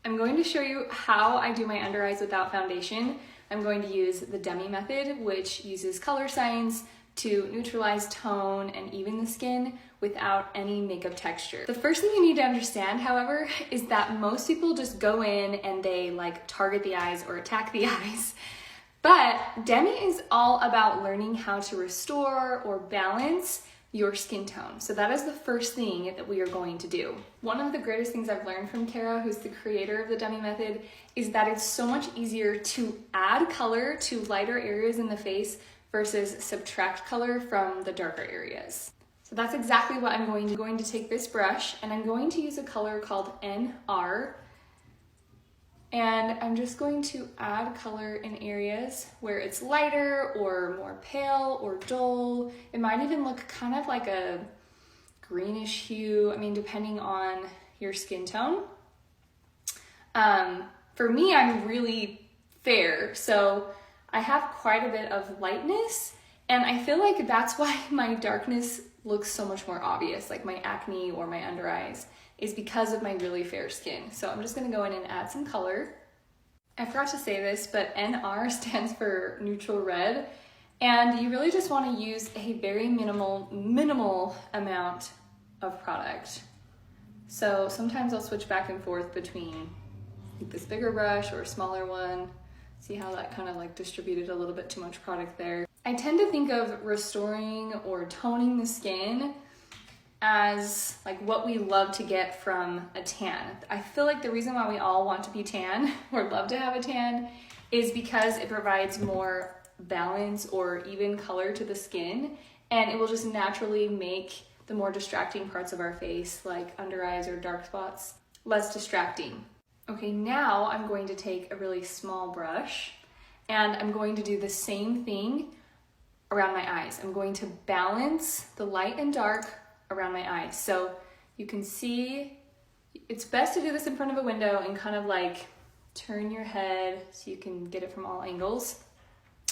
I'm going to show you how I do my under eyes without foundation. I'm going to use the Demi method, which uses color science to neutralize tone and even the skin without any makeup texture. The first thing you need to understand, however, is that most people just go in and they like target the eyes or attack the eyes. But Demi is all about learning how to restore or balance your skin tone. So that is the first thing that we are going to do. One of the greatest things I've learned from Kara, who's the creator of the Demi method, is that it's so much easier to add color to lighter areas in the face versus subtract color from the darker areas. So that's exactly what I'm going to take this brush, and I'm going to use a color called NR, and I'm just going to add color in areas where it's lighter or more pale or dull. It might even look kind of like a greenish hue, I mean, depending on your skin tone. For me, I'm really fair, so I have quite a bit of lightness, and I feel like that's why my darkness looks so much more obvious, like my acne or my under eyes, is because of my really fair skin. So I'm just gonna go in and add some color. I forgot to say this, but NR stands for neutral red, and you really just wanna use a very minimal amount of product. So sometimes I'll switch back and forth between this bigger brush or a smaller one. See how that kind of like distributed a little bit too much product there. I tend to think of restoring or toning the skin as like what we love to get from a tan. I feel like the reason why we all want to be tan or love to have a tan is because it provides more balance or even color to the skin, and it will just naturally make the more distracting parts of our face, like under eyes or dark spots, less distracting. Okay, now I'm going to take a really small brush and I'm going to do the same thing around my eyes. I'm going to balance the light and dark around my eyes. So you can see, it's best to do this in front of a window and kind of like turn your head so you can get it from all angles.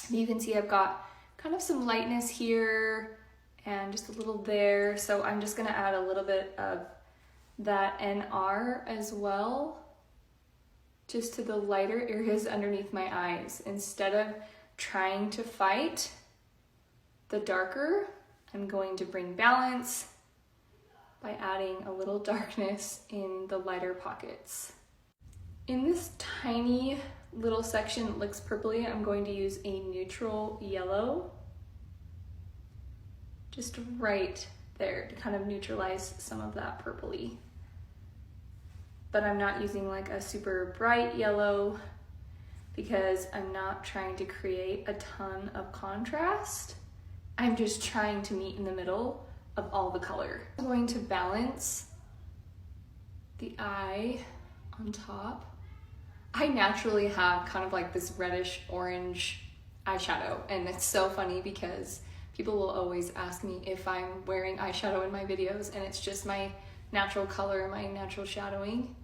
You can see I've got kind of some lightness here and just a little there. So I'm just gonna add a little bit of that NR as well, just to the lighter areas underneath my eyes. Instead of trying to fight the darker, I'm going to bring balance by adding a little darkness in the lighter pockets. In this tiny little section that looks purpley, I'm going to use a neutral yellow, just right there to kind of neutralize some of that purpley. But I'm not using like a super bright yellow because I'm not trying to create a ton of contrast. I'm just trying to meet in the middle of all the color. I'm going to balance the eye on top. I naturally have kind of like this reddish orange eyeshadow, and it's so funny because people will always ask me if I'm wearing eyeshadow in my videos, and it's just my natural color, my natural shadowing.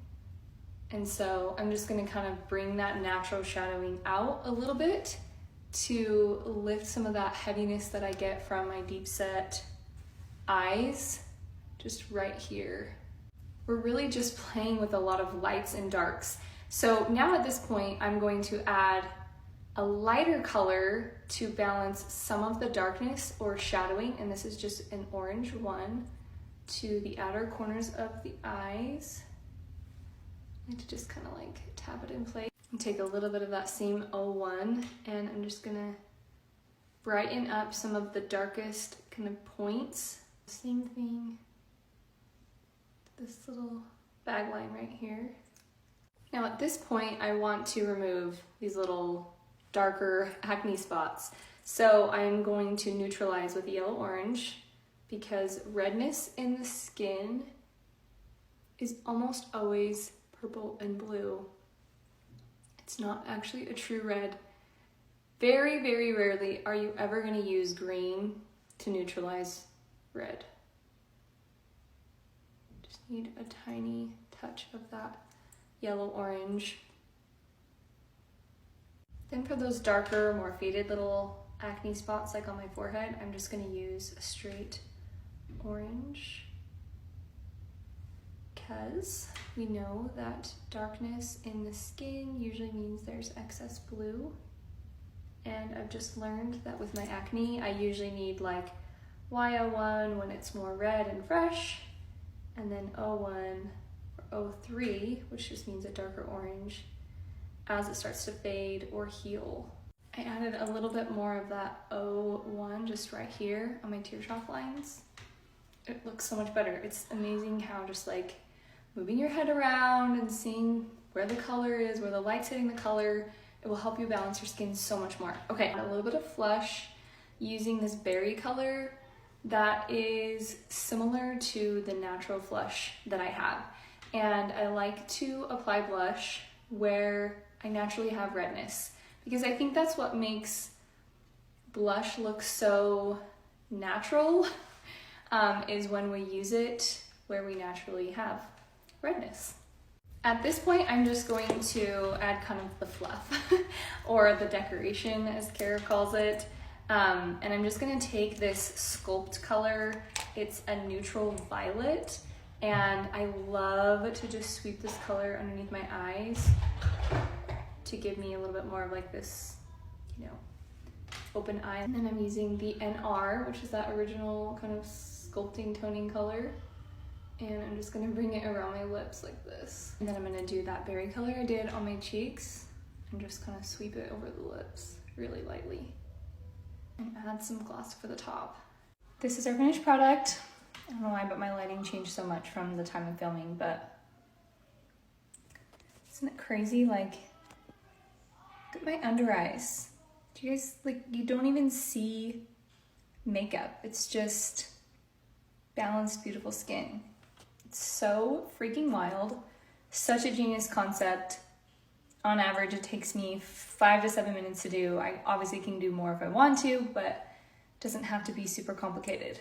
And so I'm just gonna kind of bring that natural shadowing out a little bit to lift some of that heaviness that I get from my deep set eyes, just right here. We're really just playing with a lot of lights and darks. So now at this point, I'm going to add a lighter color to balance some of the darkness or shadowing, and this is just an orange one, to the outer corners of the eyes. I like to just kind of like tap it in place and take a little bit of that same YO1, and I'm just gonna brighten up some of the darkest kind of points. Same thing, this little bag line right here. Now at this point, I want to remove these little darker acne spots. So I'm going to neutralize with yellow orange because redness in the skin is almost always purple and blue. It's not actually a true red. Very, very rarely are you ever going to use green to neutralize red. Just need a tiny touch of that yellow orange. Then for those darker, more faded little acne spots like on my forehead, I'm just going to use a straight orange. because we know that darkness in the skin usually means there's excess blue. And I've just learned that with my acne, I usually need like YO1 when it's more red and fresh, and then O1 or O3, which just means a darker orange, as it starts to fade or heal. I added a little bit more of that O1 just right here on my tear trough lines. It looks so much better. It's amazing how just like moving your head around and seeing where the color is, where the light's hitting the color, it will help you balance your skin so much more. Okay, a little bit of flush using this berry color that is similar to the natural flush that I have. And I like to apply blush where I naturally have redness, because I think that's what makes blush look so natural, is when we use it where we naturally have redness. At this point, I'm just going to add kind of the fluff or the decoration, as Kara calls it. And I'm just gonna take this Sculpt color. It's a neutral violet, and I love to just sweep this color underneath my eyes to give me a little bit more of like this, you know, open eye. And then I'm using the NR, which is that original kind of sculpting toning color. And I'm just gonna bring it around my lips like this. And then I'm gonna do that berry color I did on my cheeks and just kind of sweep it over the lips really lightly. And add some gloss for the top. This is our finished product. I don't know why, but my lighting changed so much from the time of filming, but isn't it crazy? Like, look at my under eyes. Do you guys, like, you don't even see makeup. It's just balanced, beautiful skin. It's so freaking wild. Such a genius concept. On average, it takes me 5 to 7 minutes to do. I obviously can do more if I want to, but it doesn't have to be super complicated.